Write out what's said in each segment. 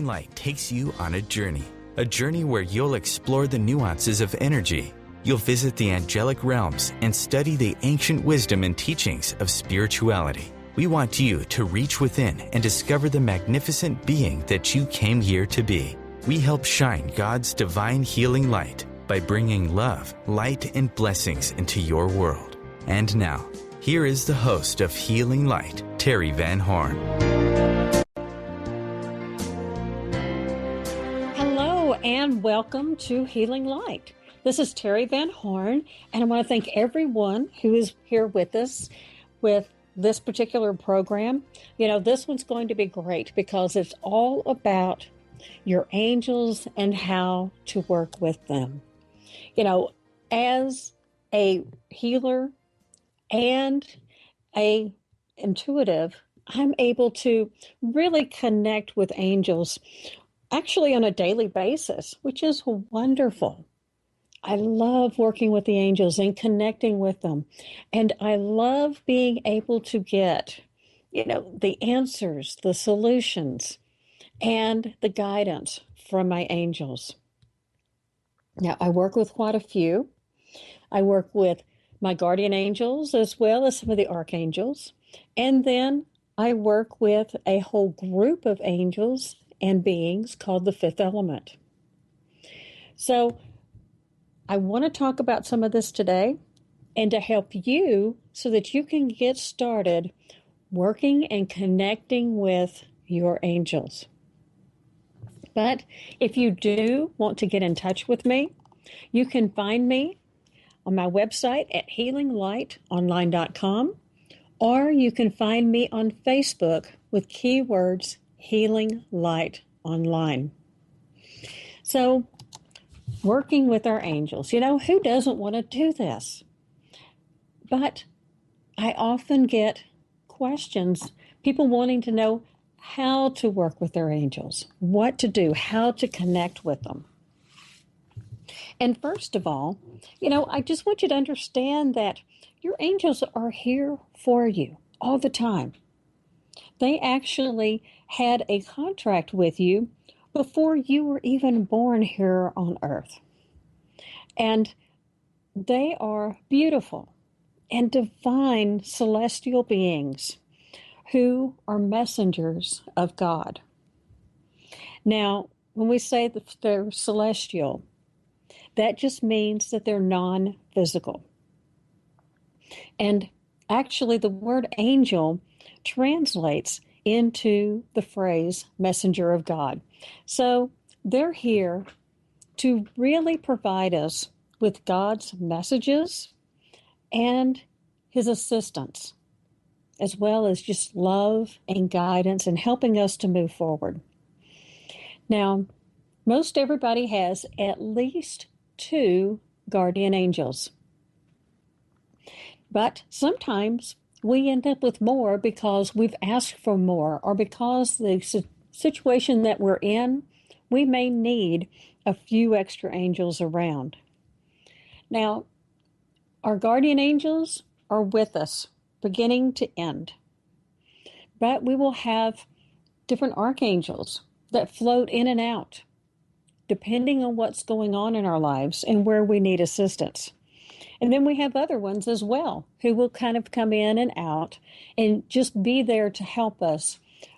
Light takes you on a journey where you'll explore the nuances of energy. You'll visit the angelic realms and study the ancient wisdom and teachings of spirituality. We want you to reach within and discover the magnificent being that you came here to be. We help shine God's divine healing light by bringing love, light, and blessings into your world. And now, here is the host of Healing Light, Teri Van Horn. Hello, and welcome to Healing Light. This is Teri Van Horn, and I want to thank everyone who is here with us with this particular program. You know, this one's going to be great because it's all about your angels and how to work with them. You know, as a healer and a intuitive, I'm able to really connect with angels actually on a daily basis, which is wonderful. I love working with the angels and connecting with them. And I love being able to get, the answers, the solutions, and the guidance from my angels. Now, I work with quite a few. I work with my guardian angels as well as some of the archangels. And then I work with a whole group of angels and beings called the fifth element. So I want to talk about some of this today and to help you so that you can get started working and connecting with your angels. But if you do want to get in touch with me, you can find me on my website at healinglightonline.com, or you can find me on Facebook with keywords Healing Light Online. So, working with our angels, who doesn't want to do this? But I often get questions, people wanting to know how to work with their angels, what to do, how to connect with them. And first of all, I just want you to understand that your angels are here for you all the time. They actually had a contract with you before you were even born here on earth. And they are beautiful and divine celestial beings who are messengers of God. Now, when we say that they're celestial, that just means that they're non-physical. And actually, the word angel translates into the phrase messenger of God. So they're here to really provide us with God's messages and his assistance, as well as just love and guidance and helping us to move forward. Now, most everybody has at least 2 guardian angels. But sometimes we end up with more because we've asked for more, or because the situation that we're in, we may need a few extra angels around. Now, our guardian angels are with us beginning to end. But we will have different archangels that float in and out, depending on what's going on in our lives and where we need assistance. And then we have other ones as well who will kind of come in and out and just be there to help us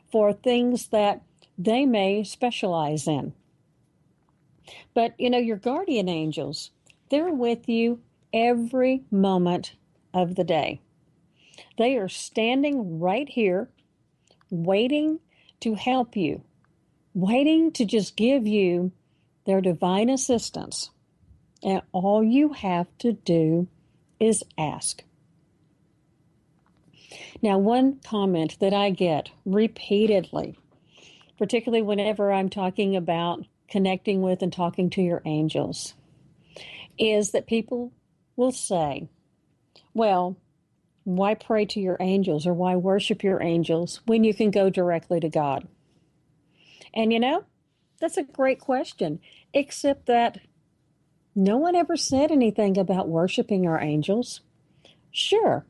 for things that they may specialize in. But, your guardian angels, they're with you every moment of the day. They are standing right here, waiting to help you, waiting to just give you their divine assistance. And all you have to do is ask. Now, one comment that I get repeatedly, particularly whenever I'm talking about connecting with and talking to your angels, is that people will say, well, why pray to your angels or why worship your angels when you can go directly to God? And that's a great question, except that no one ever said anything about worshiping our angels. Sure,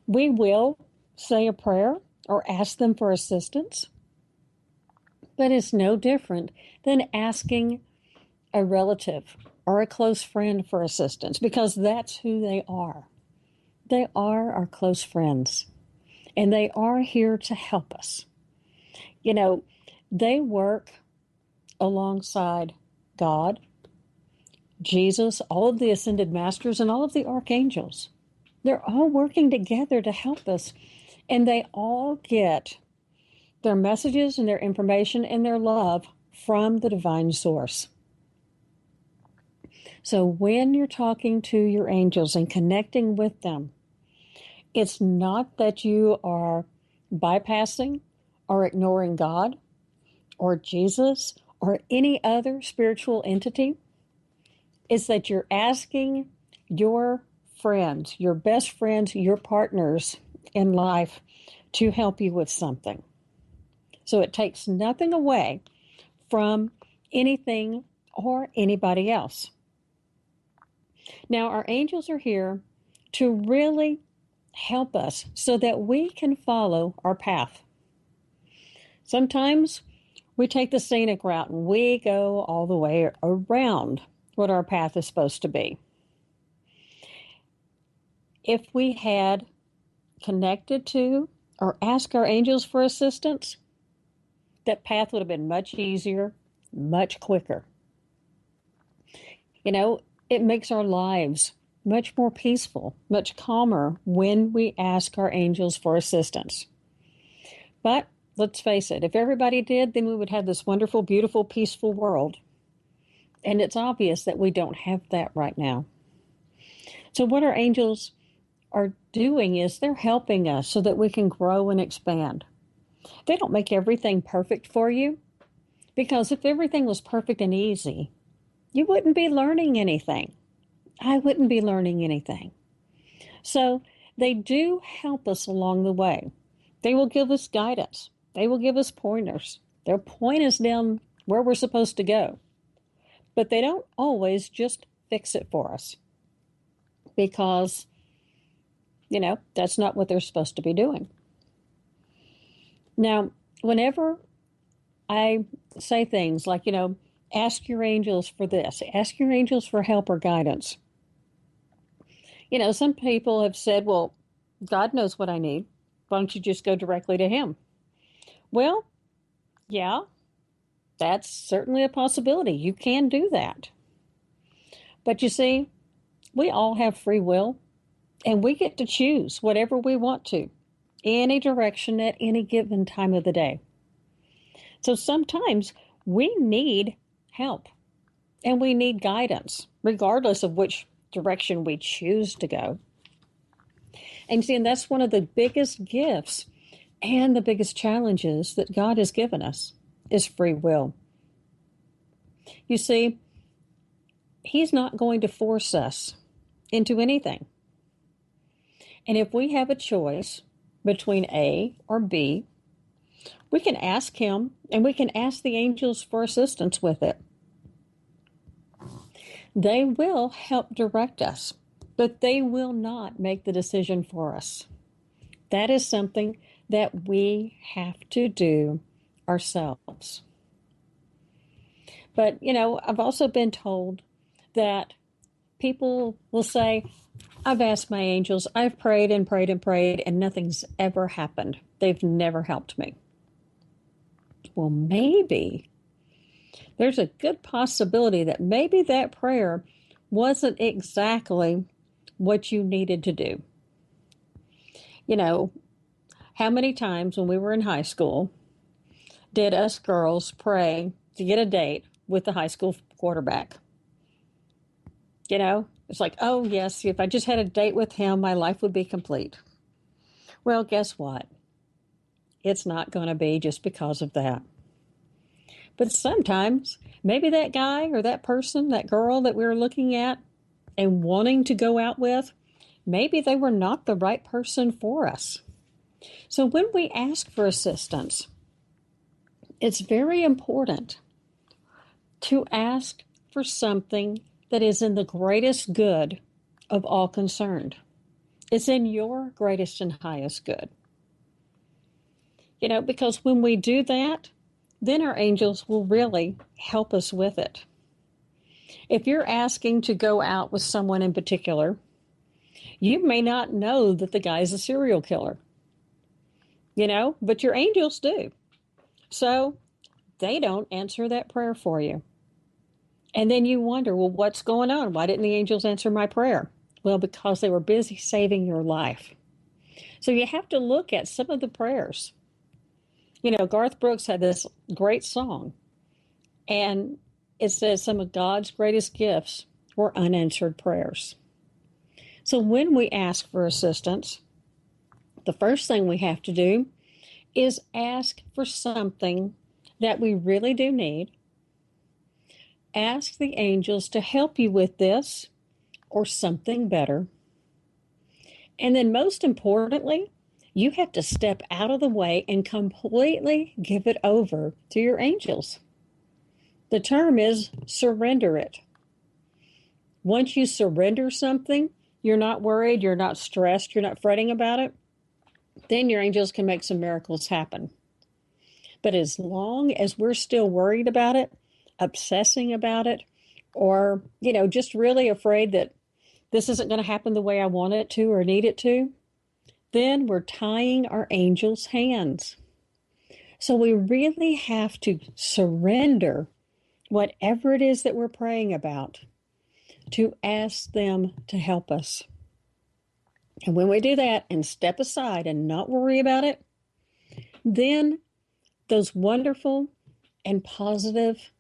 we will say a prayer or ask them for assistance, But it's no different than asking a relative or a close friend for assistance, because that's who they are. They are our close friends, and they are here to help us. You know, they work alongside God, Jesus, all of the ascended masters, and all of the archangels. They're all working together to help us, and they all get their messages and their information and their love from the divine source. So when you're talking to your angels and connecting with them, it's not that you are bypassing or ignoring God or Jesus or any other spiritual entity. It's that you're asking your friends, your best friends, your partners in life to help you with something. So it takes nothing away from anything or anybody else. Now, our angels are here to really help us so that we can follow our path. Sometimes we take the scenic route and we go all the way around what our path is supposed to be. If we had connected to or asked our angels for assistance, that path would have been much easier, much quicker. You know, it makes our lives much more peaceful, much calmer when we ask our angels for assistance. But let's face it, if everybody did, then we would have this wonderful, beautiful, peaceful world. And it's obvious that we don't have that right now. So what our angels are doing is they're helping us so that we can grow and expand. They don't make everything perfect for you, because if everything was perfect and easy, you wouldn't be learning anything. I wouldn't be learning anything. So they do help us along the way. They will give us guidance. They will give us pointers. They'll point us down where we're supposed to go. But they don't always just fix it for us, because, you know, that's not what they're supposed to be doing. Now, whenever I say things like, you know, ask your angels for this, ask your angels for help or guidance. You know, some people have said, well, God knows what I need. Why don't you just go directly to him? Well, yeah, that's certainly a possibility. You can do that. But you see, we all have free will, and we get to choose whatever we want to, any direction at any given time of the day. So sometimes we need help and we need guidance, regardless of which direction we choose to go. And see, and that's one of the biggest gifts and the biggest challenges that God has given us is free will. You see, he's not going to force us into anything. And if we have a choice between A or B, we can ask him and we can ask the angels for assistance with it. They will help direct us, but they will not make the decision for us. That is something that we have to do ourselves. But, you know, I've also been told that people will say, I've asked my angels, I've prayed and prayed and prayed, and nothing's ever happened. They've never helped me. Well, maybe there's a good possibility that maybe that prayer wasn't exactly what you needed to do. You know, how many times when we were in high school did us girls pray to get a date with the high school quarterback? You know, it's like, oh, yes, if I just had a date with him, my life would be complete. Well, guess what? It's not going to be just because of that. But sometimes maybe that guy or that person, that girl that we were looking at and wanting to go out with, maybe they were not the right person for us. So when we ask for assistance, it's very important to ask for something that is in the greatest good of all concerned. It's in your greatest and highest good. You know, because when we do that, then our angels will really help us with it. If you're asking to go out with someone in particular, you may not know that the guy's a serial killer, but your angels do. So they don't answer that prayer for you. And then you wonder, well, what's going on? Why didn't the angels answer my prayer? Well, because they were busy saving your life. So you have to look at some of the prayers. Garth Brooks had this great song, and it says some of God's greatest gifts were unanswered prayers. So when we ask for assistance, the first thing we have to do is ask for something that we really do need. Ask the angels to help you with this or something better. And then most importantly, you have to step out of the way and completely give it over to your angels. The term is surrender it. Once you surrender something, you're not worried, you're not stressed, you're not fretting about it, then your angels can make some miracles happen. But as long as we're still worried about it, obsessing about it, or, just really afraid that this isn't going to happen the way I want it to or need it to, then we're tying our angels' hands. So we really have to surrender whatever it is that we're praying about to ask them to help us. And when we do that and step aside and not worry about it, then those wonderful and positive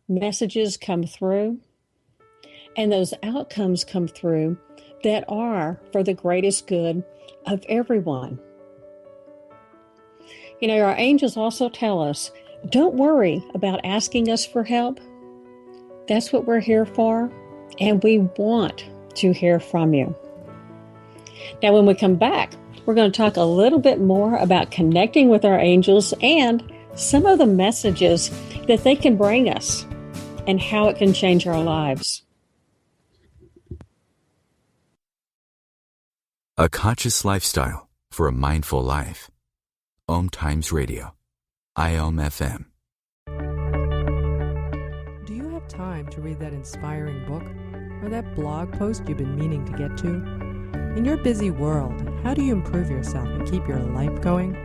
messages come through, and those outcomes come through that are for the greatest good of everyone. Our angels also tell us, don't worry about asking us for help. That's what we're here for, and we want to hear from you. Now, when we come back, we're going to talk a little bit more about connecting with our angels and some of the messages that they can bring us and how it can change our lives. A conscious lifestyle for a mindful life. OMTimes Radio. IOM FM. Do you have time to read that inspiring book or that blog post you've been meaning to get to? In your busy world, how do you improve yourself and keep your life going?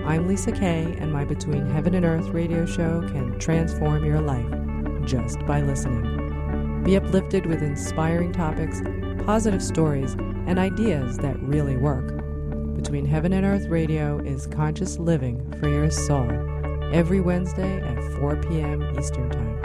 I'm Lisa Kay, and my Between Heaven and Earth radio show can transform your life just by listening. Be uplifted with inspiring topics, positive stories, and ideas that really work. Between Heaven and Earth Radio is conscious living for your soul, every Wednesday at 4 p.m. Eastern Time.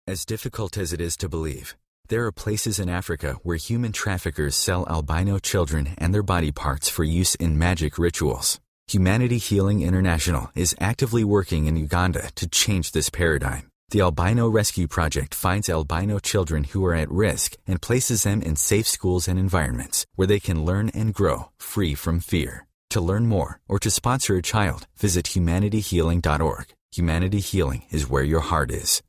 As difficult as it is to believe, there are places in Africa where human traffickers sell albino children and their body parts for use in magic rituals. Humanity Healing International is actively working in Uganda to change this paradigm. The Albino Rescue Project finds albino children who are at risk and places them in safe schools and environments where they can learn and grow free from fear. To learn more or to sponsor a child, visit humanityhealing.org. Humanity Healing is where your heart is.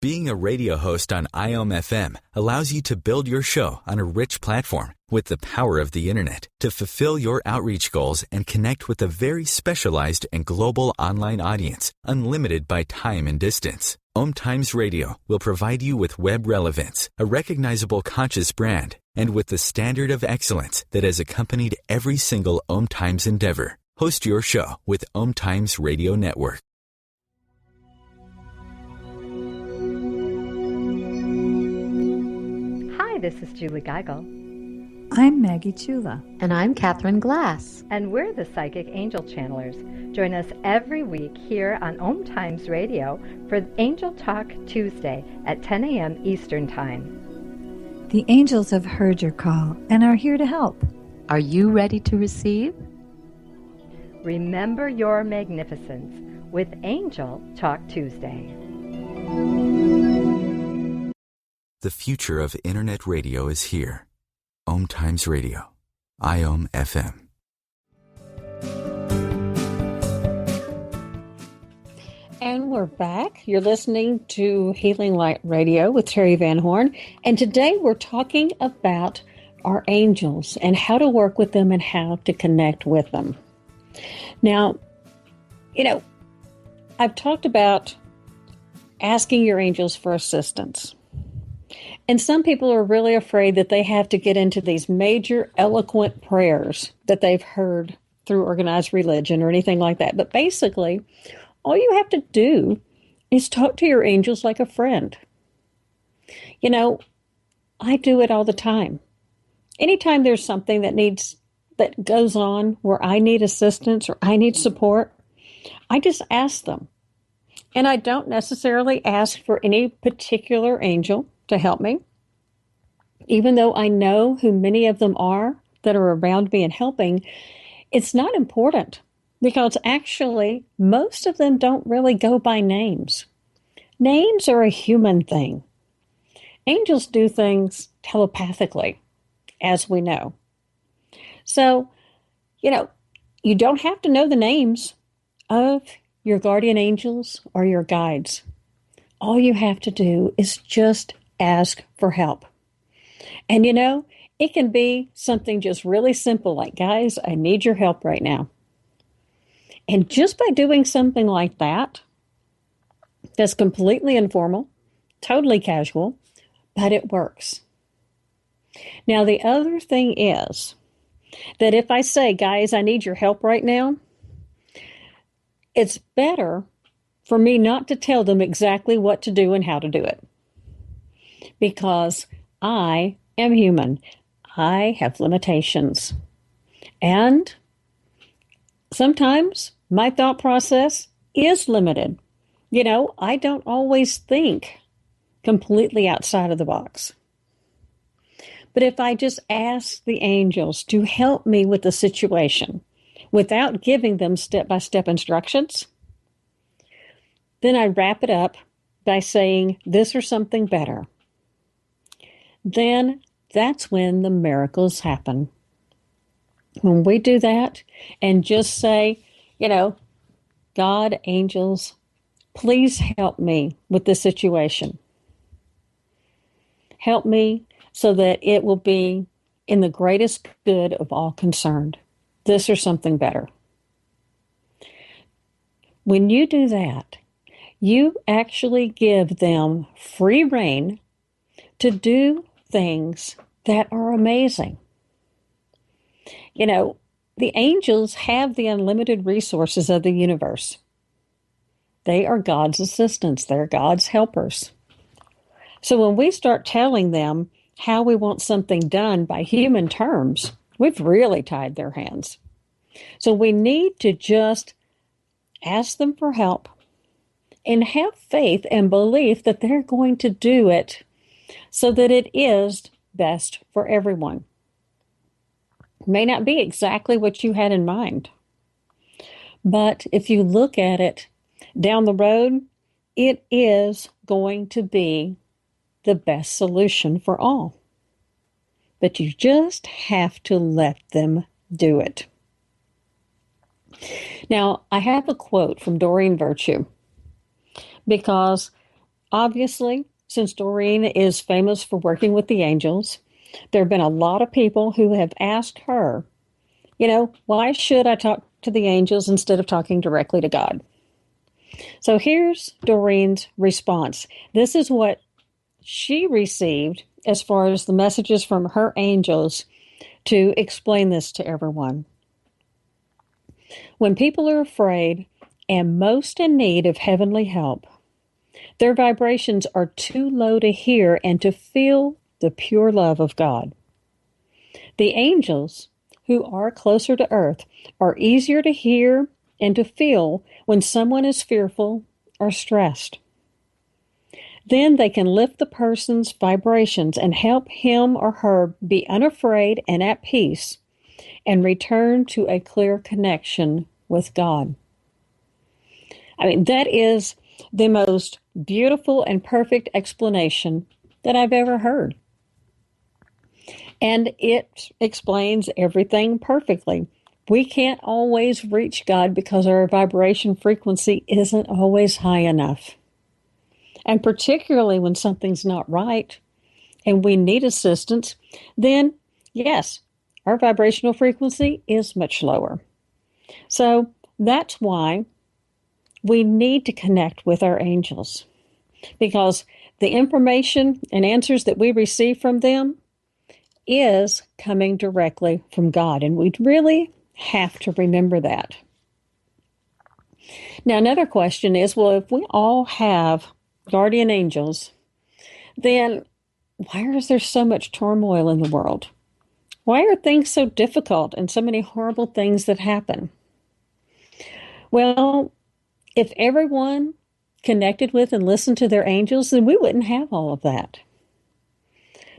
Being a radio host on IOM FM allows you to build your show on a rich platform with the power of the internet to fulfill your outreach goals and connect with a very specialized and global online audience, unlimited by time and distance. OMTimes Radio will provide you with web relevance, a recognizable conscious brand, and with the standard of excellence that has accompanied every single OMTimes endeavor. Host your show with OMTimes Radio Network. Hi, this is Julie Geigel. I'm Maggie Chula. And I'm Catherine Glass. And we're the Psychic Angel Channelers. Join us every week here on OMTimes Radio for Angel Talk Tuesday at 10 a.m. Eastern Time. The angels have heard your call and are here to help. Are you ready to receive? Remember your magnificence with Angel Talk Tuesday. The future of internet radio is here. OMTimes Radio. IOM FM. And we're back. You're listening to Healing Light Radio with Teri Van Horn. And today we're talking about our angels and how to work with them and how to connect with them. Now, I've talked about asking your angels for assistance. And some people are really afraid that they have to get into these major eloquent prayers that they've heard through organized religion or anything like that. But basically, all you have to do is talk to your angels like a friend. I do it all the time. Anytime there's something that goes on where I need assistance or I need support, I just ask them. And I don't necessarily ask for any particular angel to help me, even though I know who many of them are that are around me and helping. It's not important because actually most of them don't really go by names. Names are a human thing. Angels do things telepathically, as we know. So, you don't have to know the names of your guardian angels or your guides. All you have to do is just ask for help. And it can be something just really simple like, guys, I need your help right now. And just by doing something like that, that's completely informal, totally casual, but it works. Now, the other thing is that if I say, guys, I need your help right now, it's better for me not to tell them exactly what to do and how to do it. Because I am human. I have limitations. And sometimes my thought process is limited. I don't always think completely outside of the box. But if I just ask the angels to help me with the situation without giving them step-by-step instructions, then I wrap it up by saying this or something better. Then that's when the miracles happen. When we do that and just say, God, angels, please help me with this situation. Help me so that it will be in the greatest good of all concerned. This or something better. When you do that, you actually give them free rein to do things that are amazing. The angels have the unlimited resources of the universe. They are God's assistants. They're God's helpers. So when we start telling them how we want something done by human terms, we've really tied their hands. So we need to just ask them for help and have faith and belief that they're going to do it so that it is best for everyone. It may not be exactly what you had in mind, but if you look at it down the road, it is going to be the best solution for all. But you just have to let them do it. Now, I have a quote from Doreen Virtue because obviously, since Doreen is famous for working with the angels, there have been a lot of people who have asked her, why should I talk to the angels instead of talking directly to God? So here's Doreen's response. This is what she received as far as the messages from her angels to explain this to everyone. When people are afraid and most in need of heavenly help, their vibrations are too low to hear and to feel the pure love of God. The angels, who are closer to earth, are easier to hear and to feel when someone is fearful or stressed. Then they can lift the person's vibrations and help him or her be unafraid and at peace and return to a clear connection with God. That is the most beautiful and perfect explanation that I've ever heard. And it explains everything perfectly. We can't always reach God because our vibration frequency isn't always high enough. And particularly when something's not right and we need assistance, then yes, our vibrational frequency is much lower. So that's why we need to connect with our angels, because the information and answers that we receive from them is coming directly from God, and we really have to remember that. Now, another question is, well, if we all have guardian angels, then why is there so much turmoil in the world? Why are things so difficult and so many horrible things that happen? Well, if everyone connected with and listened to their angels, then we wouldn't have all of that.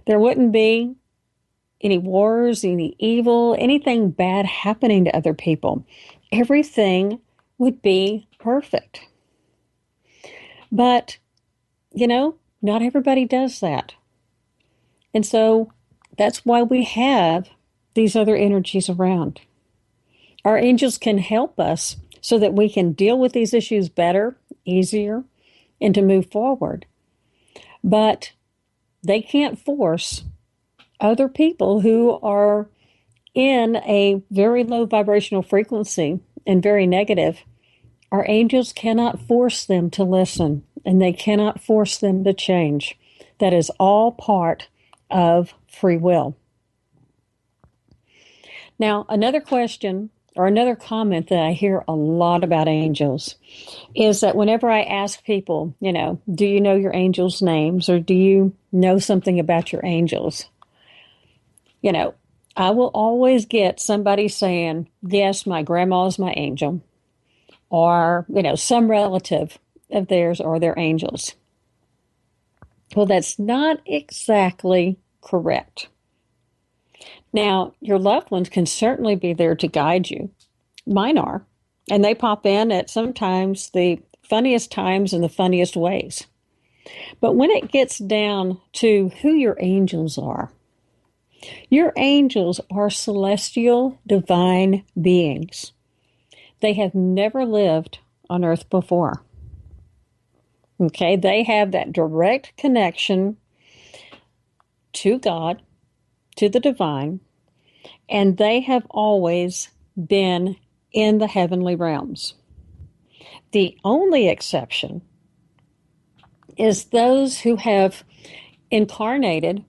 There wouldn't be any wars, any evil, anything bad happening to other people. Everything would be perfect. But, not everybody does that. And so that's why we have these other energies around. Our angels can help us so that we can deal with these issues better, easier, and to move forward. But they can't force other people who are in a very low vibrational frequency and very negative. Our angels cannot force them to listen, and they cannot force them to change. That is all part of free will. Now, another question or another comment that I hear a lot about angels is that whenever I ask people, do you know your angels' names, or do you know something about your angels? I will always get somebody saying, yes, my grandma is my angel, or, some relative of theirs or their angels. Well, that's not exactly correct. Now, your loved ones can certainly be there to guide you. Mine are, and they pop in at sometimes the funniest times in the funniest ways. But when it gets down to who your angels are celestial, divine beings. They have never lived on earth before. Okay, they have that direct connection to God, to the divine, and they have always been in the heavenly realms. The only exception is those who have incarnated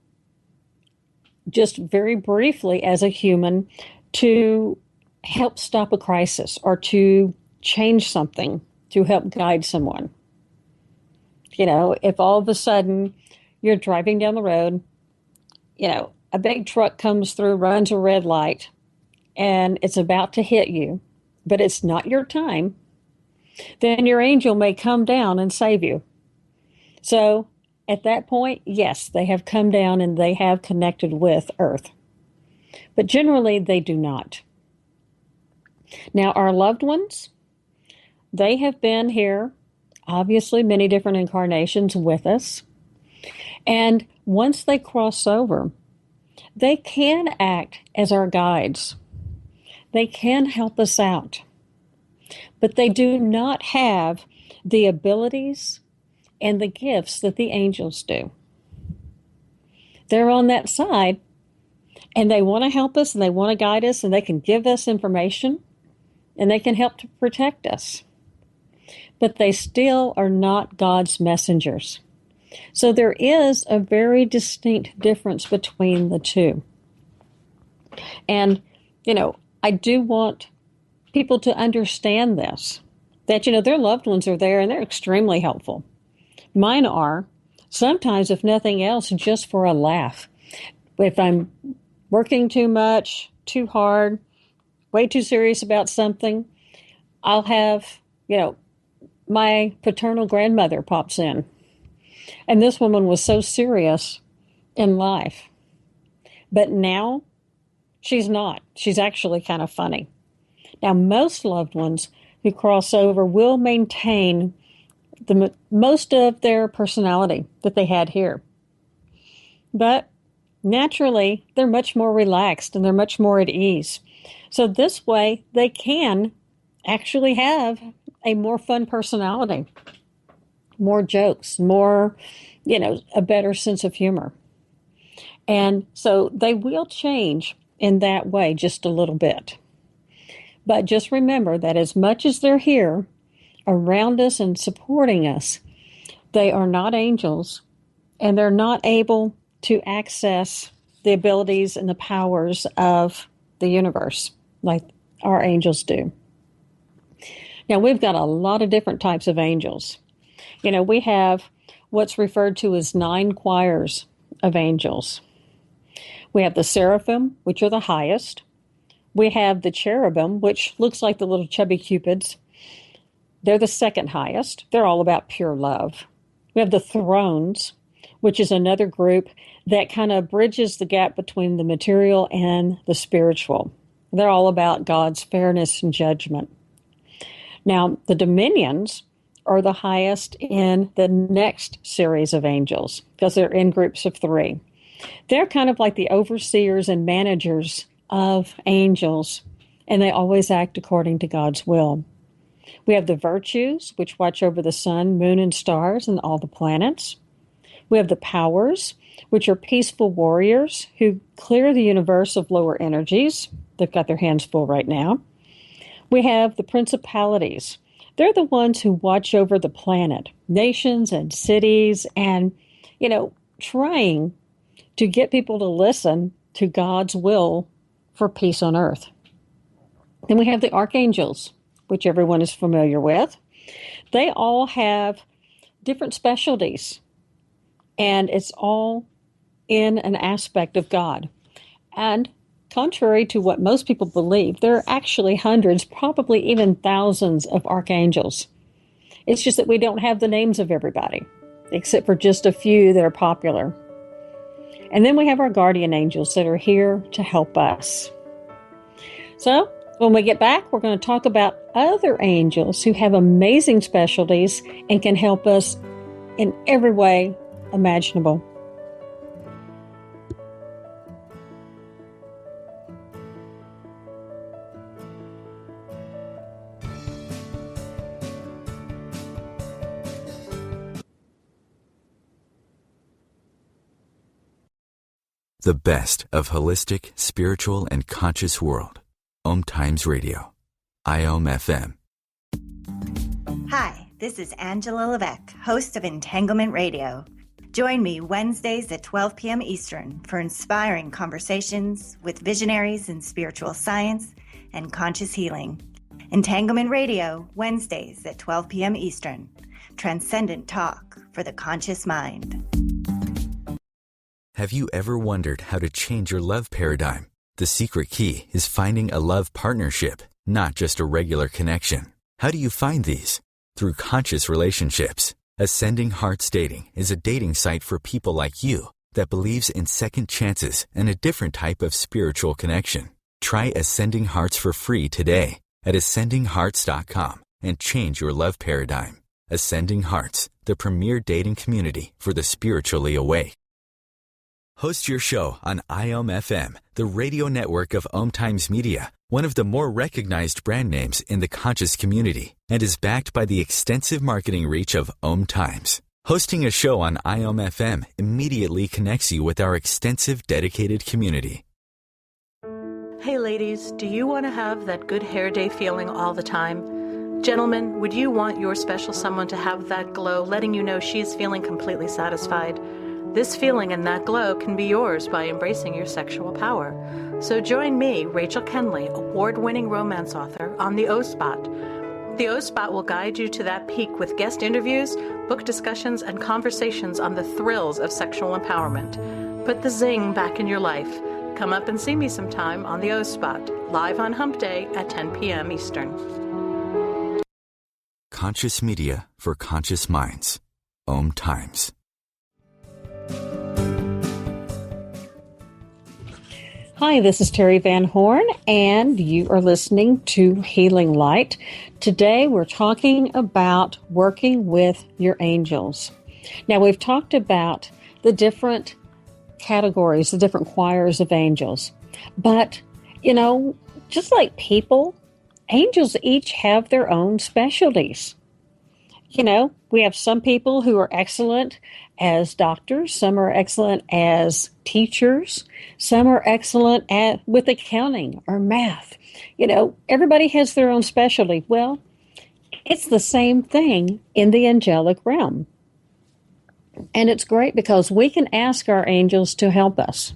just very briefly as a human to help stop a crisis or to change something, to help guide someone. If all of a sudden you're driving down the road, a big truck comes through, runs a red light, and it's about to hit you, but it's not your time, then your angel may come down and save you. So at that point, yes, they have come down and they have connected with Earth. But generally, they do not. Now, our loved ones, they have been here, obviously, many different incarnations with us. And once they cross over, they can act as our guides. They can help us out. But they do not have the abilities and the gifts that the angels do. They're on that side, and they want to help us, and they want to guide us, and they can give us information, and they can help to protect us. But they still are not God's messengers. So there is a very distinct difference between the two. And, I do want people to understand this, that, their loved ones are there, and they're extremely helpful. Mine are, sometimes, if nothing else, just for a laugh. If I'm working too much, too hard, way too serious about something, I'll have, my paternal grandmother pops in. And this woman was so serious in life. But now, she's not. She's actually kind of funny. Now, most loved ones who cross over will maintain most of their personality that they had here. But naturally, they're much more relaxed and they're much more at ease. So this way, they can actually have a more fun personality, more jokes, more, a better sense of humor. And so they will change in that way just a little bit. But just remember that as much as they're here around us and supporting us, they are not angels, and they're not able to access the abilities and the powers of the universe like our angels do. Now, we've got a lot of different types of angels. We have what's referred to as 9 choirs of angels. We have the seraphim, which are the highest. We have the cherubim, which looks like the little chubby cupids. They're the second highest. They're all about pure love. We have the thrones, which is another group that kind of bridges the gap between the material and the spiritual. They're all about God's fairness and judgment. Now, the dominions are the highest in the next series of angels because they're in groups of 3. They're kind of like the overseers and managers of angels, and they always act according to God's will. We have the virtues, which watch over the sun, moon, and stars, and all the planets. We have the powers, which are peaceful warriors who clear the universe of lower energies. They've got their hands full right now. We have the principalities. They're the ones who watch over the planet, nations and cities, and, trying to get people to listen to God's will for peace on earth. Then we have the archangels, which everyone is familiar with. They all have different specialties, and it's all in an aspect of God. And contrary to what most people believe, there are actually hundreds, probably even thousands of archangels. It's just that we don't have the names of everybody, except for just a few that are popular. And then we have our guardian angels that are here to help us. So, when we get back, we're going to talk about other angels who have amazing specialties and can help us in every way imaginable. The best of holistic, spiritual, and conscious world. OMTimes Radio. IOM-FM. Hi, this is Angela Levesque, host of Entanglement Radio. Join me Wednesdays at 12 p.m. Eastern for inspiring conversations with visionaries in spiritual science and conscious healing. Entanglement Radio, Wednesdays at 12 p.m. Eastern. Transcendent talk for the conscious mind. Have you ever wondered how to change your love paradigm? The secret key is finding a love partnership, not just a regular connection. How do you find these? Through conscious relationships. Ascending Hearts Dating is a dating site for people like you that believes in second chances and a different type of spiritual connection. Try Ascending Hearts for free today at ascendinghearts.com and change your love paradigm. Ascending Hearts, the premier dating community for the spiritually awake. Host your show on IOM-FM, the radio network of OMTimes Media, one of the more recognized brand names in the conscious community, and is backed by the extensive marketing reach of OMTimes. Hosting a show on IOM-FM immediately connects you with our extensive dedicated community. Hey ladies, do you want to have that good hair day feeling all the time? Gentlemen, would you want your special someone to have that glow, letting you know she's feeling completely satisfied? This feeling and that glow can be yours by embracing your sexual power. So join me, Rachel Kenley, award-winning romance author, on the O-Spot. The O-Spot will guide you to that peak with guest interviews, book discussions, and conversations on the thrills of sexual empowerment. Put the zing back in your life. Come up and see me sometime on the O-Spot, live on Hump Day at 10 p.m. Eastern. Conscious media for conscious minds. OMTimes. Hi, this is Teri Van Horn, and you are listening to Healing Light. Today, we're talking about working with your angels. Now, we've talked about the different categories, the different choirs of angels. But, just like people, angels each have their own specialties. We have some people who are excellent as doctors, some are excellent as teachers, some are excellent with accounting or math. Everybody has their own specialty. Well, it's the same thing in the angelic realm. And it's great because we can ask our angels to help us.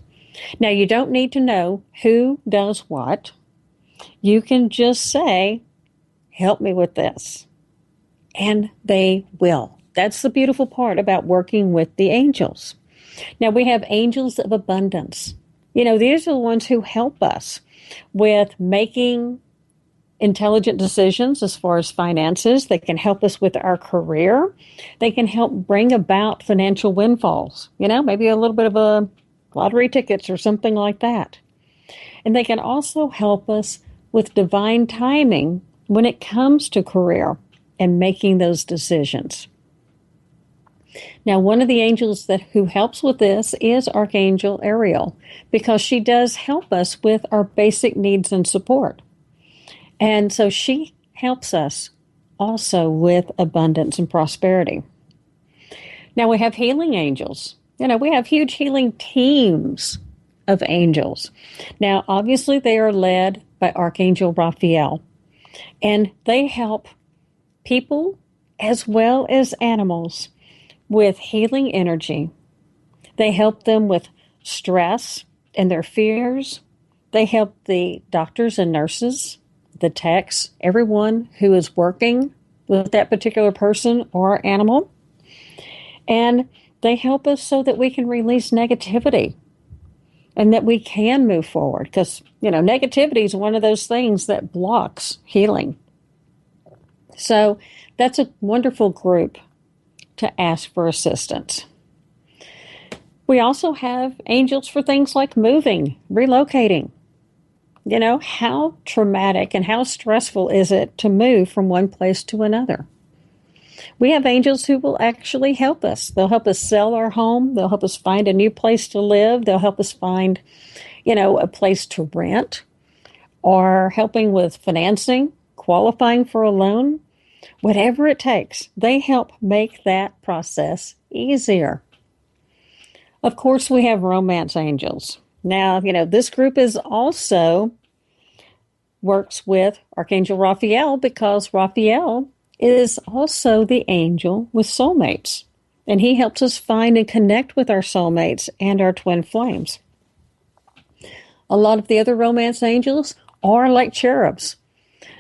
Now, you don't need to know who does what. You can just say, help me with this. And they will. That's the beautiful part about working with the angels. Now, we have angels of abundance. These are the ones who help us with making intelligent decisions as far as finances. They can help us with our career. They can help bring about financial windfalls, maybe a little bit of a lottery tickets or something like that. And they can also help us with divine timing when it comes to career and making those decisions. Now, one of the angels who helps with this is Archangel Ariel, because she does help us with our basic needs and support. And so she helps us also with abundance and prosperity. Now, we have healing angels. We have huge healing teams of angels. Now, obviously, they are led by Archangel Raphael, and they help people as well as animals with healing energy. They help them with stress and their fears. They help the doctors and nurses, the techs, everyone who is working with that particular person or animal. And they help us so that we can release negativity and that we can move forward. Because, negativity is one of those things that blocks healing. So that's a wonderful group to ask for assistance. We also have angels for things like moving, relocating. How traumatic and how stressful is it to move from one place to another? We have angels who will actually help us. They'll help us sell our home. They'll help us find a new place to live. They'll help us find, a place to rent, or helping with financing, qualifying for a loan, whatever it takes. They help make that process easier. Of course, we have romance angels. Now, this group is also works with Archangel Raphael, because Raphael is also the angel with soulmates. And he helps us find and connect with our soulmates and our twin flames. A lot of the other romance angels are like cherubs.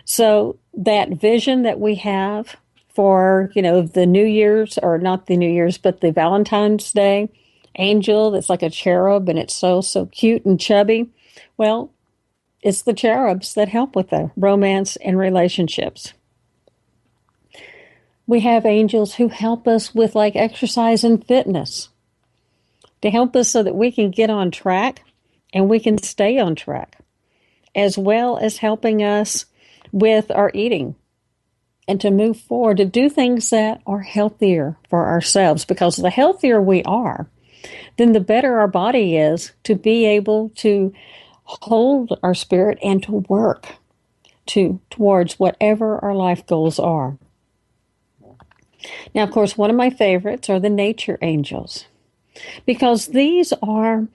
So that vision that we have for, the New Year's, or not the New Year's, but the Valentine's Day angel that's like a cherub and it's so cute and chubby. Well, it's the cherubs that help with the romance and relationships. We have angels who help us with like exercise and fitness, to help us so that we can get on track and we can stay on track, as well as helping us with our eating and to move forward, to do things that are healthier for ourselves. Because the healthier we are, then the better our body is to be able to hold our spirit and to work towards whatever our life goals are. Now, of course, one of my favorites are the nature angels, because these are,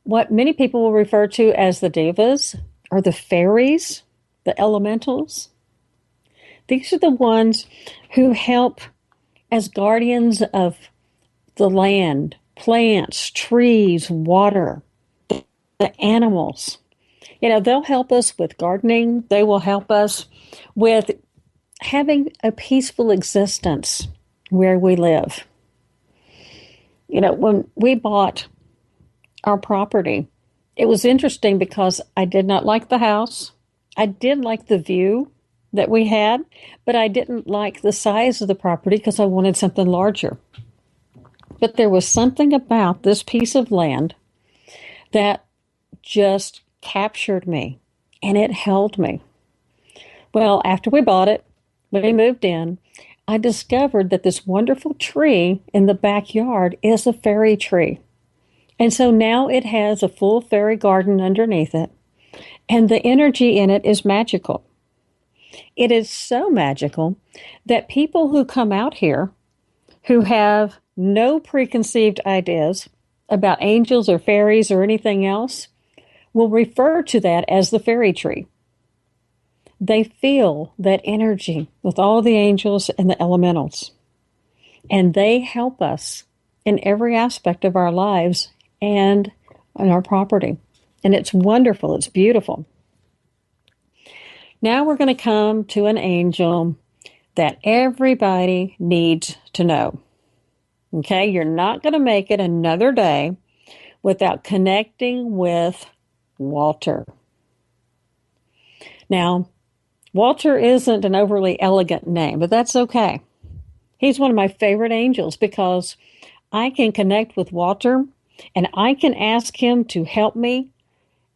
what many people will refer to as the devas, or the fairies, the elementals. These are the ones who help as guardians of the land, plants, trees, water, the animals. They'll help us with gardening. They will help us with having a peaceful existence where we live. When we bought our property, it was interesting because I did not like the house. I did like the view that we had, but I didn't like the size of the property because I wanted something larger. But there was something about this piece of land that just captured me, and it held me. Well, after we bought it, when we moved in, I discovered that this wonderful tree in the backyard is a fairy tree. And so now it has a full fairy garden underneath it, and the energy in it is magical. It is so magical that people who come out here who have no preconceived ideas about angels or fairies or anything else will refer to that as the fairy tree. They feel that energy with all the angels and the elementals. And they help us in every aspect of our lives and on our property. And it's wonderful. It's beautiful. Now we're going to come to an angel that everybody needs to know. Okay, you're not going to make it another day without connecting with Walter. Now, Walter isn't an overly elegant name, but that's okay. He's one of my favorite angels because I can connect with Walter and I can ask him to help me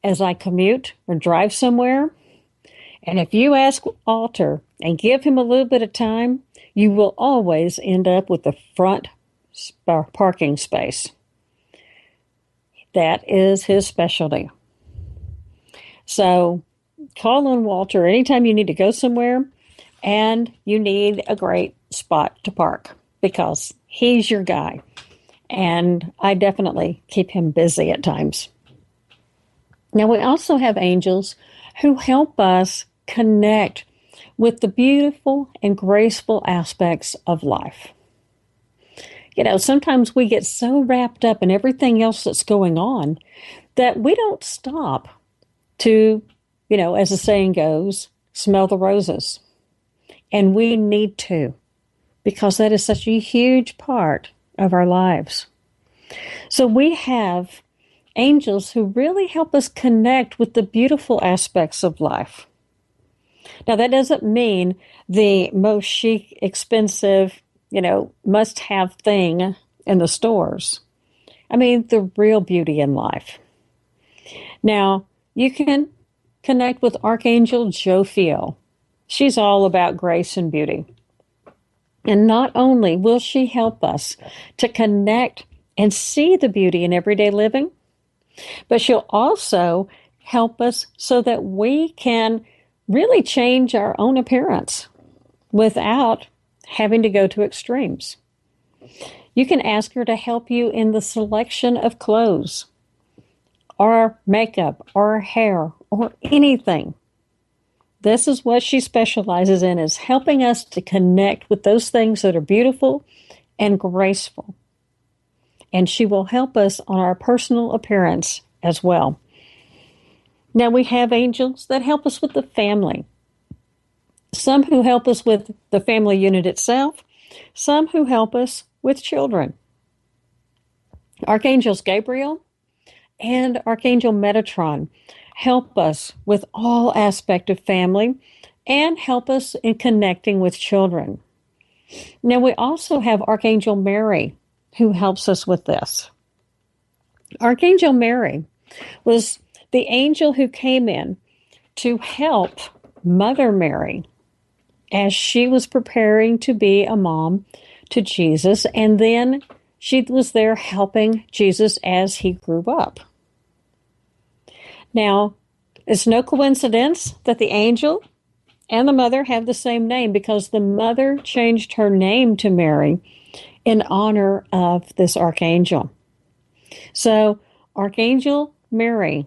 as I commute or drive somewhere. And if you ask Walter and give him a little bit of time, you will always end up with the front parking space. That is his specialty. So call on Walter anytime you need to go somewhere and you need a great spot to park because he's your guy. And I definitely keep him busy at times. Now, we also have angels who help us connect with the beautiful and graceful aspects of life. You know, sometimes we get so wrapped up in everything else that's going on that we don't stop to, you know, as the saying goes, smell the roses. And we need to, because that is such a huge part of our lives. So we have angels who really help us connect with the beautiful aspects of life. Now, that doesn't mean the most chic, expensive, you know, must-have thing in the stores. I mean, the real beauty in life. Now, you can connect with Archangel Jophiel. She's all about grace and beauty. And not only will she help us to connect and see the beauty in everyday living, but she'll also help us so that we can really change our own appearance without having to go to extremes. You can ask her to help you in the selection of clothes or makeup or hair or anything. This is what she specializes in, is helping us to connect with those things that are beautiful and graceful. And she will help us on our personal appearance as well. Now we have angels that help us with the family. Some who help us with the family unit itself, some who help us with children. Archangels Gabriel and Archangel Metatron help us with all aspects of family and help us in connecting with children. Now we also have Archangel Mary who helps us with this. Archangel Mary was the angel who came in to help Mother Mary as she was preparing to be a mom to Jesus, and then she was there helping Jesus as he grew up. Now, it's no coincidence that the angel and the mother have the same name, because the mother changed her name to Mary in honor of this archangel. So, Archangel Mary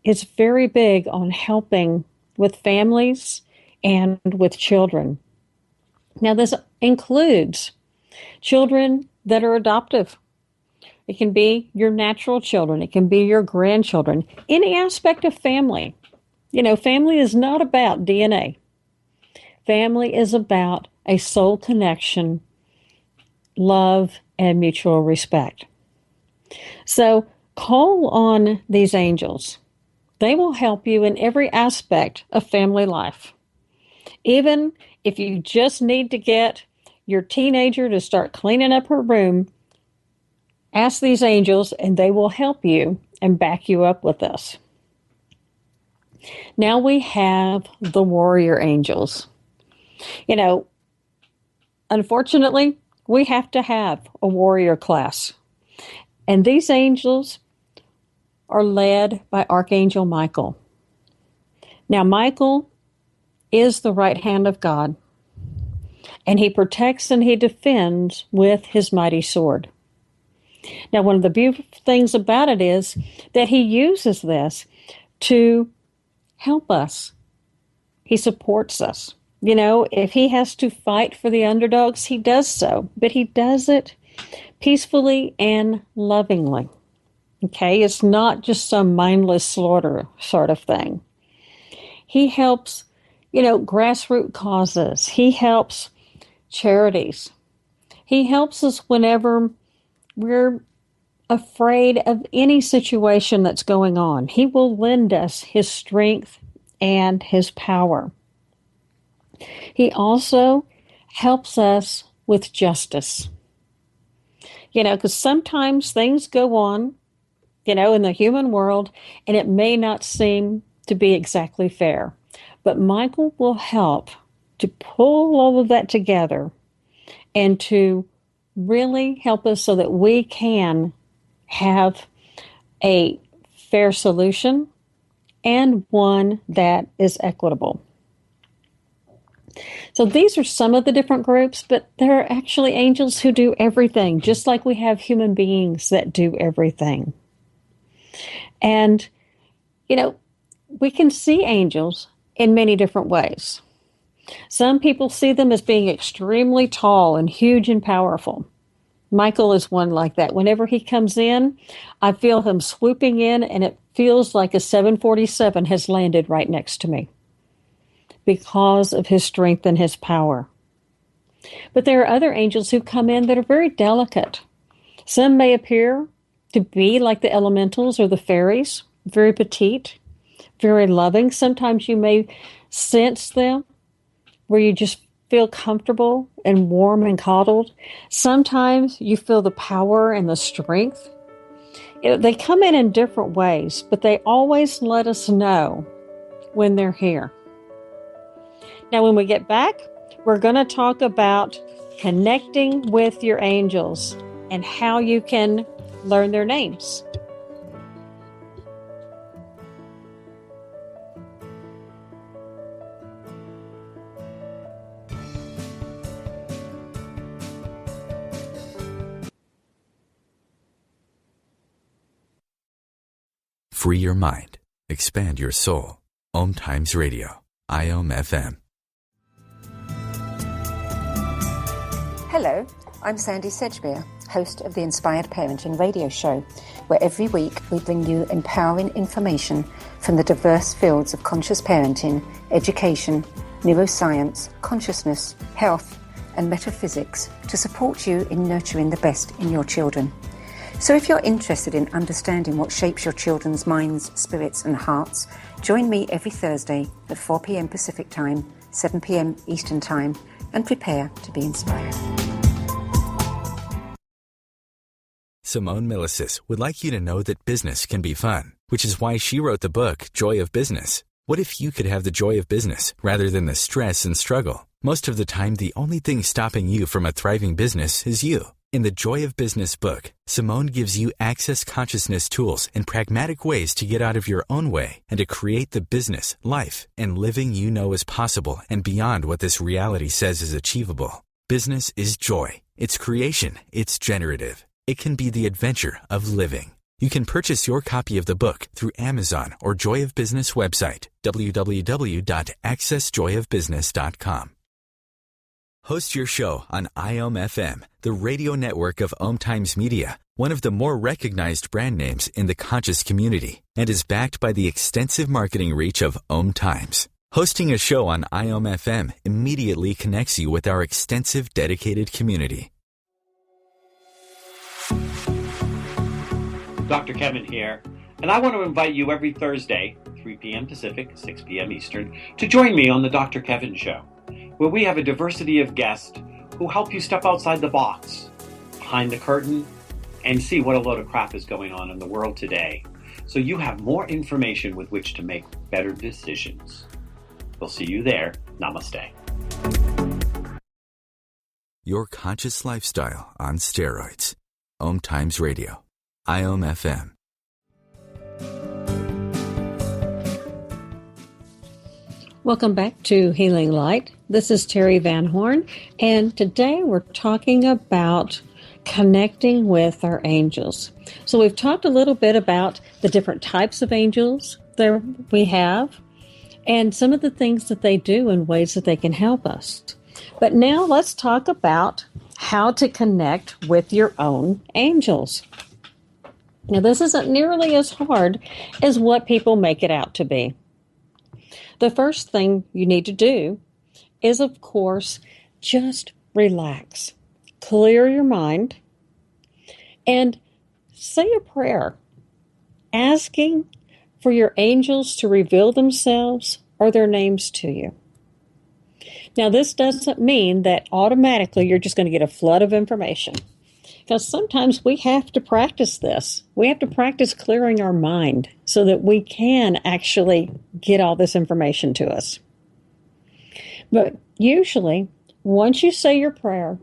is very big on helping with families and with children. Now, this includes children that are adoptive. It can be your natural children. It can be your grandchildren. Any aspect of family. You know, family is not about DNA. Family is about a soul connection, love, and mutual respect. So call on these angels. They will help you in every aspect of family life. Even if you just need to get your teenager to start cleaning up her room, ask these angels and they will help you and back you up with this. Now we have the warrior angels. You know, unfortunately, we have to have a warrior class. And these angels are led by Archangel Michael. Now, Michael is the right hand of God, and he protects and he defends with his mighty sword. Now, one of the beautiful things about it is that he uses this to help us. He supports us. You know, if he has to fight for the underdogs, he does so, but he does it peacefully and lovingly. Okay, it's not just some mindless slaughter sort of thing. He helps, grassroots causes. He helps charities. He helps us whenever we're afraid of any situation that's going on. He will lend us his strength and his power. He also helps us with justice. Because sometimes things go on, in the human world, and it may not seem to be exactly fair. But Michael will help to pull all of that together and to really help us so that we can have a fair solution and one that is equitable. So these are some of the different groups, but there are actually angels who do everything, just like we have human beings that do everything. And, we can see angels in many different ways. Some people see them as being extremely tall and huge and powerful. Michael is one like that. Whenever he comes in, I feel him swooping in, and it feels like a 747 has landed right next to me because of his strength and his power. But there are other angels who come in that are very delicate. Some may appear to be like the elementals or the fairies, very petite, very loving. Sometimes you may sense them where you just feel comfortable and warm and coddled. Sometimes you feel the power and the strength. They come in different ways, but they always let us know when they're here. Now, when we get back, we're going to talk about connecting with your angels and how you can learn their names. Free your mind. Expand your soul. OMTimes Radio. IOM FM. Hello, I'm Sandy Sedgbeer, host of the Inspired Parenting radio show, where every week we bring you empowering information from the diverse fields of conscious parenting, education, neuroscience, consciousness, health, and metaphysics to support you in nurturing the best in your children. So if you're interested in understanding what shapes your children's minds, spirits, and hearts, join me every Thursday at 4 p.m. Pacific Time, 7 p.m. Eastern Time, and prepare to be inspired. Simone Milasas would like you to know that business can be fun, which is why she wrote the book, Joy of Business. What if you could have the joy of business rather than the stress and struggle? Most of the time, the only thing stopping you from a thriving business is you. In the Joy of Business book, Simone gives you access consciousness tools and pragmatic ways to get out of your own way and to create the business, life, and living you know is possible and beyond what this reality says is achievable. Business is joy. It's creation. It's generative. It can be the adventure of living. You can purchase your copy of the book through Amazon or Joy of Business website, www.accessjoyofbusiness.com. Host your show on IOM FM, the radio network of OMTimes Media, one of the more recognized brand names in the conscious community, and is backed by the extensive marketing reach of OMTimes. Hosting a show on IOM FM immediately connects you with our extensive dedicated community. Dr. Kevin here, and I want to invite you every Thursday, 3 p.m. Pacific, 6 p.m. Eastern, to join me on the Dr. Kevin Show, where we have a diversity of guests who help you step outside the box, behind the curtain, and see what a load of crap is going on in the world today, so you have more information with which to make better decisions. We'll see you there. Namaste. Your conscious lifestyle on steroids. OMTimes Radio. IOM FM. Welcome back to Healing Light. This is Teri Van Horn, and today we're talking about connecting with our angels. So we've talked a little bit about the different types of angels that we have and some of the things that they do and ways that they can help us. But now let's talk about how to connect with your own angels. Now, this isn't nearly as hard as what people make it out to be. The first thing you need to do is, of course, just relax. Clear your mind and say a prayer asking for your angels to reveal themselves or their names to you. Now, this doesn't mean that automatically you're just going to get a flood of information, because sometimes we have to practice this. We have to practice clearing our mind so that we can actually get all this information to us. But usually, once you say your prayer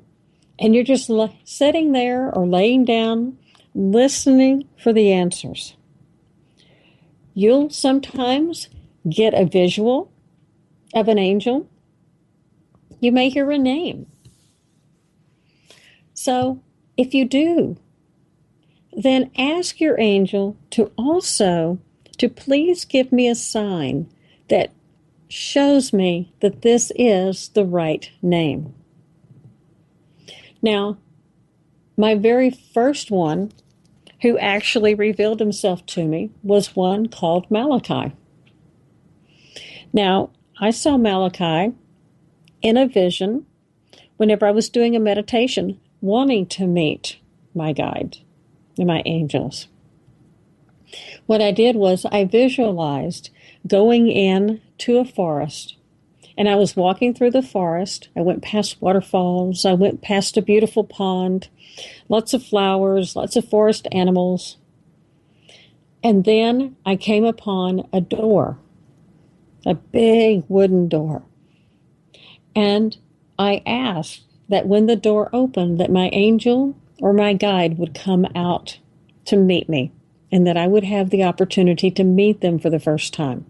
and you're just sitting there or laying down, listening for the answers, you'll sometimes get a visual of an angel. You may hear a name. So if you do, then ask your angel to please give me a sign that shows me that this is the right name. Now, my very first one who actually revealed himself to me was one called Malachi. Now, I saw Malachi in a vision whenever I was doing a meditation, wanting to meet my guide and my angels. What I did was I visualized going in to a forest, and I was walking through the forest. I went past waterfalls. I went past a beautiful pond, lots of flowers, lots of forest animals. And then I came upon a door, a big wooden door. And I asked that when the door opened, that my angel or my guide would come out to meet me, and that I would have the opportunity to meet them for the first time.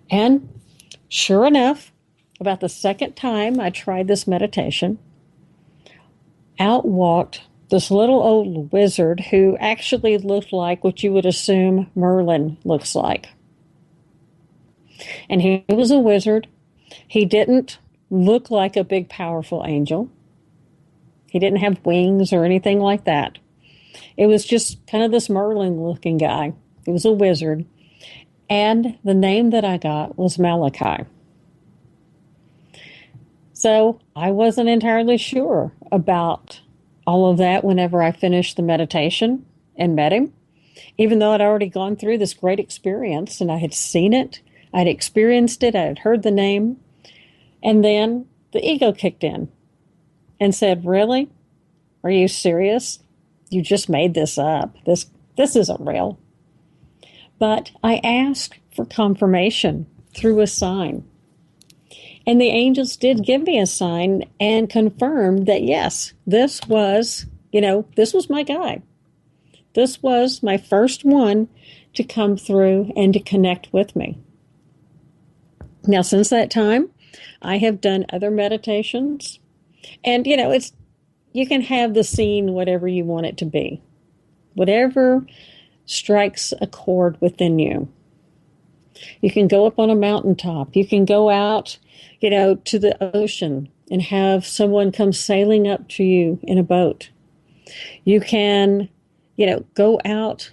And sure enough, about the second time I tried this meditation, out walked this little old wizard who actually looked like what you would assume Merlin looks like. And he was a wizard. He didn't look like a big, powerful angel. He didn't have wings or anything like that. It was just kind of this Merlin-looking guy. He was a wizard. And the name that I got was Malachi. So I wasn't entirely sure about all of that whenever I finished the meditation and met him, even though I'd already gone through this great experience and I had seen it, I'd experienced it, I had heard the name. And then the ego kicked in and said, "Really? Are you serious? You just made this up. This isn't real." But I asked for confirmation through a sign. And the angels did give me a sign and confirmed that, yes, this was my guy. This was my first one to come through and to connect with me. Now, since that time, I have done other meditations, and you can have the scene whatever you want it to be, whatever strikes a chord within you. You can go up on a mountaintop. You can go out, to the ocean and have someone come sailing up to you in a boat. You can, go out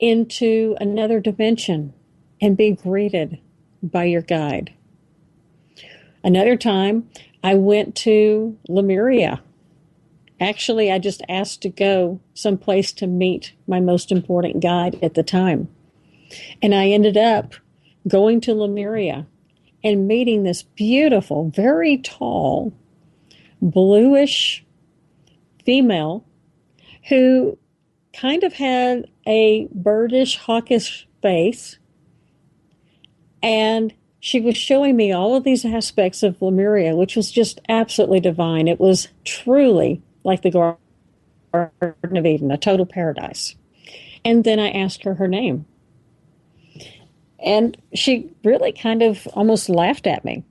into another dimension and be greeted by your guide. Another time, I went to Lemuria. Actually, I just asked to go someplace to meet my most important guide at the time. And I ended up going to Lemuria and meeting this beautiful, very tall, bluish female who kind of had a birdish, hawkish face. And she was showing me all of these aspects of Lemuria, which was just absolutely divine. It was truly like the Garden of Eden, a total paradise. And then I asked her name. And she really kind of almost laughed at me.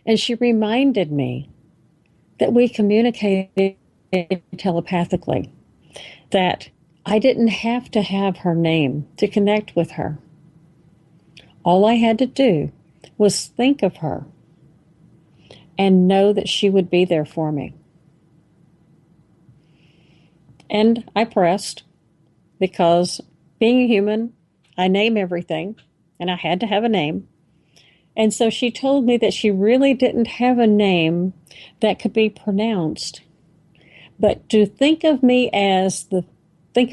And she reminded me that we communicated telepathically, that I didn't have to have her name to connect with her. All I had to do was think of her and know that she would be there for me. And I pressed, because being a human, I name everything, and I had to have a name. And so she told me that she really didn't have a name that could be pronounced, but to think of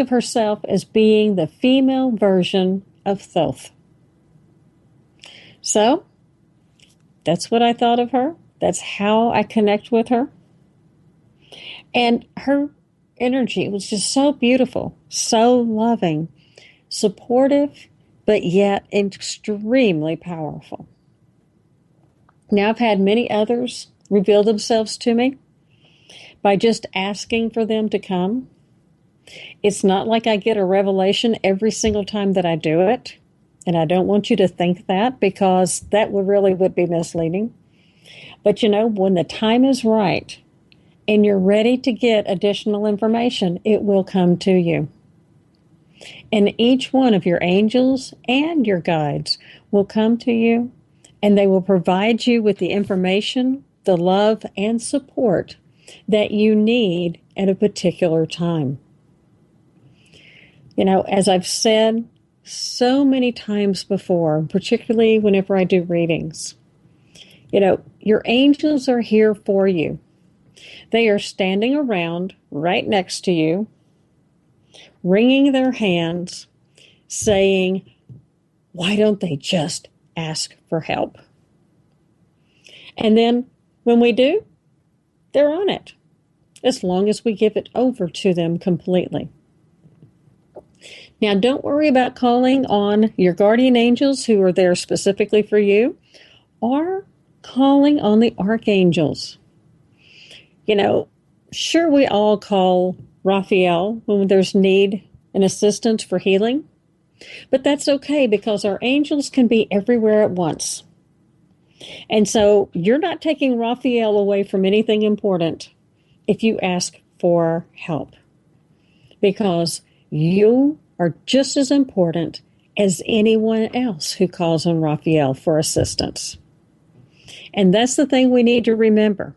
herself as being the female version of Thoth. So that's what I thought of her. That's how I connect with her. And her energy was just so beautiful, so loving, supportive, but yet extremely powerful. Now, I've had many others reveal themselves to me by just asking for them to come. It's not like I get a revelation every single time that I do it. And I don't want you to think that, because that would be misleading. But when the time is right and you're ready to get additional information, it will come to you. And each one of your angels and your guides will come to you, and they will provide you with the information, the love, and support that you need at a particular time. As I've said so many times before, particularly whenever I do readings, your angels are here for you. They are standing around right next to you, wringing their hands, saying, why don't they just ask for help? And then when we do, they're on it, as long as we give it over to them completely. Now, don't worry about calling on your guardian angels who are there specifically for you, or calling on the archangels. Sure, we all call Raphael when there's need and assistance for healing, but that's okay, because our angels can be everywhere at once. And so you're not taking Raphael away from anything important if you ask for help, because you are just as important as anyone else who calls on Raphael for assistance. And that's the thing we need to remember,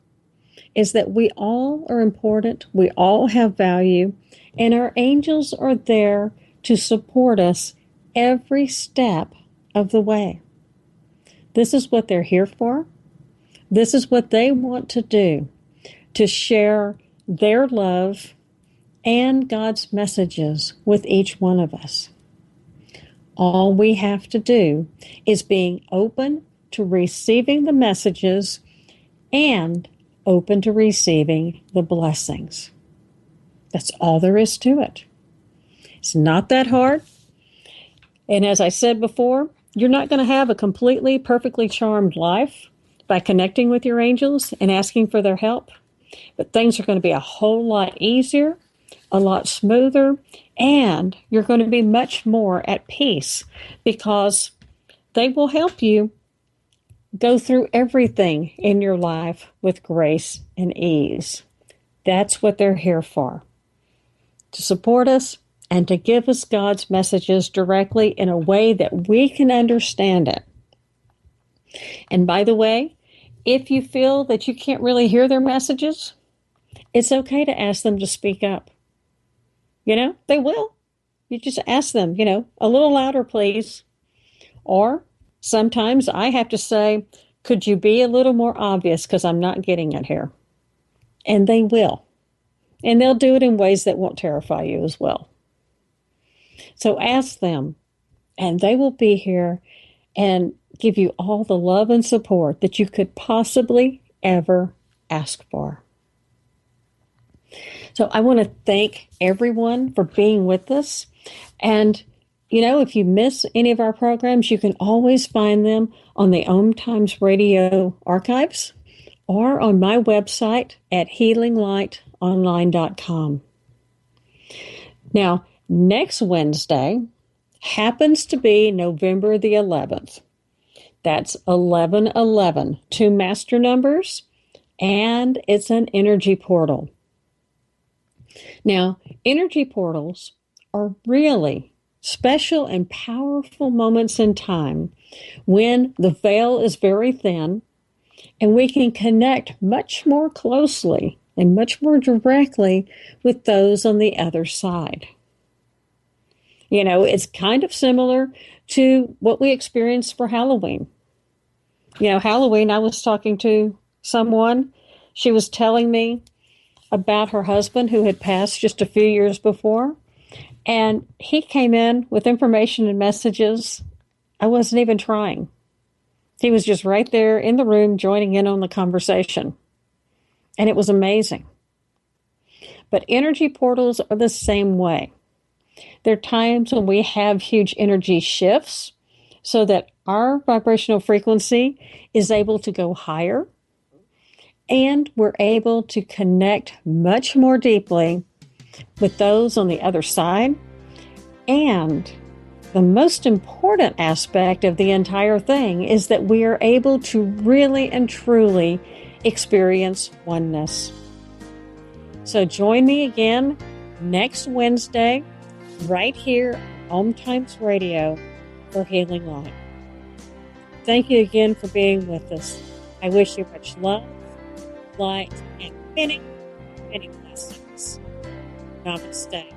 is that we all are important, we all have value, and our angels are there to support us every step of the way. This is what they're here for. This is what they want to do, to share their love and God's messages with each one of us. All we have to do is being open to receiving the messages and open to receiving the blessings. That's all there is to it. It's not that hard. And as I said before, you're not going to have a completely, perfectly charmed life by connecting with your angels and asking for their help. But things are going to be a whole lot easier, a lot smoother, and you're going to be much more at peace, because they will help you go through everything in your life with grace and ease. That's what they're here for, to support us and to give us God's messages directly in a way that we can understand it. And by the way, if you feel that you can't really hear their messages, it's okay to ask them to speak up. They will. You just ask them, a little louder, please. Or sometimes I have to say, could you be a little more obvious, because I'm not getting it here? And they will. And they'll do it in ways that won't terrify you as well. So ask them, and they will be here and give you all the love and support that you could possibly ever ask for. So I want to thank everyone for being with us. And, if you miss any of our programs, you can always find them on the OMTimes Radio archives or on my website at healinglightonline.com. Now, next Wednesday, happens to be November the 11th. That's 1111, 2 master numbers, and it's an energy portal. Now, energy portals are really special and powerful moments in time when the veil is very thin and we can connect much more closely and much more directly with those on the other side. You know, it's kind of similar to what we experienced for Halloween. You know, Halloween, I was talking to someone. She was telling me about her husband who had passed just a few years before. And he came in with information and messages. I wasn't even trying. He was just right there in the room joining in on the conversation. And it was amazing. But energy portals are the same way. There are times when we have huge energy shifts so that our vibrational frequency is able to go higher and we're able to connect much more deeply with those on the other side. And the most important aspect of the entire thing is that we are able to really and truly experience oneness. So join me again next Wednesday right here on OMTimes Radio for Healing Light. Thank you again for being with us. I wish you much love, light, and many, many blessings. Namaste.